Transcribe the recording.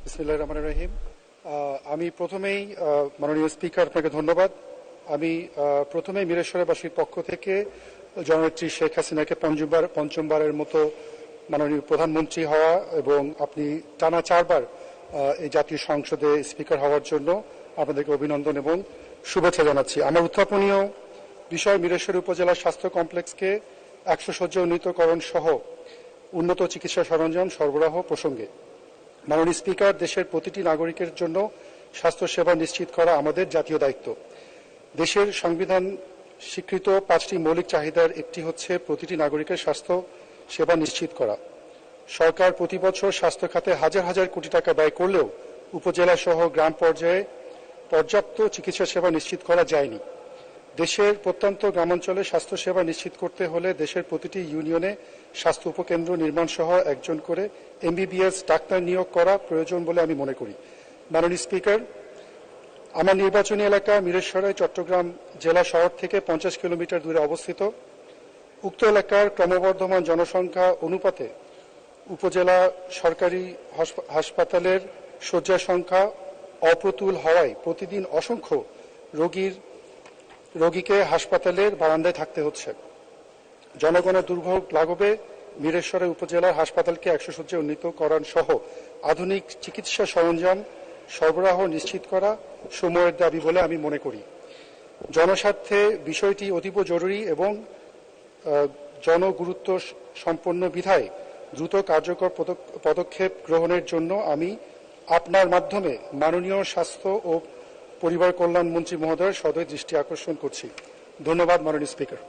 বিসমিল্লাহির রহমানির রহিম। আমি প্রথমেই মাননীয় স্পিকার আপনাকে ধন্যবাদ। আমি প্রথমেই মিরেশ্বরবাসীর পক্ষ থেকে জননেত্রী শেখ হাসিনাকে পঞ্চমবারের মতো মাননীয় প্রধানমন্ত্রী হওয়া এবং আপনি টানা 4বার এই জাতীয় সংসদে স্পিকার হওয়ার জন্য আপনাদেরকে অভিনন্দন এবং শুভেচ্ছা জানাচ্ছি। আমার উত্থাপনীয় বিষয় মিরেশ্বর উপজেলার স্বাস্থ্য কমপ্লেক্সকে 100 শয্যা উন্নীতকরণ সহ উন্নত চিকিৎসা সরঞ্জাম সরবরাহ প্রসঙ্গে। মাননীয় স্পিকার, দেশের প্রতিটি নাগরিকের জন্য স্বাস্থ্যসেবা নিশ্চিত করা আমাদের জাতীয় দায়িত্ব। দেশের সংবিধান স্বীকৃত 5টি মৌলিক চাহিদার একটি হচ্ছে প্রতিটি নাগরিকের স্বাস্থ্য সেবা নিশ্চিত করা। সরকার প্রতি বছর স্বাস্থ্য খাতে হাজার হাজার কোটি টাকা ব্যয় করলেও উপজেলা সহ গ্রাম পর্যায়ে পর্যাপ্ত চিকিৎসা সেবা নিশ্চিত করা যায়নি। দেশের প্রত্যন্ত গ্রামাঞ্চলে স্বাস্থ্যসেবা নিশ্চিত করতে হলে দেশের প্রতিটি ইউনিয়নে স্বাস্থ্য উপকেন্দ্র নির্মাণ সহ একজন করে MBBS ডাক্তার নিয়োগ করা প্রয়োজন বলে আমি মনে করি। মাননীয় স্পিকার, আমার নির্বাচনী এলাকা মিরেশ্বরে চট্টগ্রাম জেলা শহর থেকে 50 কিলোমিটার দূরে অবস্থিত। উক্ত এলাকার ক্রমবর্ধমান জনসংখ্যা অনুপাতে উপজেলা সরকারি হাসপাতালের শয্যা সংখ্যা অপ্রতুল হওয়ায় প্রতিদিন অসংখ্য রোগীকে হাসপাতালের বারান্দায় থাকতে হচ্ছে। জনগণের দুর্ভোগ লাঘবে মিরেশ্বরে উপজেলার হাসপাতালকে 100 শয্যা উন্নীতকরণ সহ আধুনিক চিকিৎসা সরঞ্জাম সরবরাহ নিশ্চিত করা সময়ের দাবি বলে আমি মনে করি। জনস্বার্থে বিষয়টি অতীব জরুরি এবং জনগুরুত্ব সম্পন্ন বিধায় দ্রুত কার্যকর পদক্ষেপ গ্রহণের জন্য আমি আপনার মাধ্যমে মাননীয় স্বাস্থ্য ও পরিবার কল্যাণ মন্ত্রী মহোদয়ের সদয় দৃষ্টি আকর্ষণ করছি। ধন্যবাদ মাননীয় স্পিকার।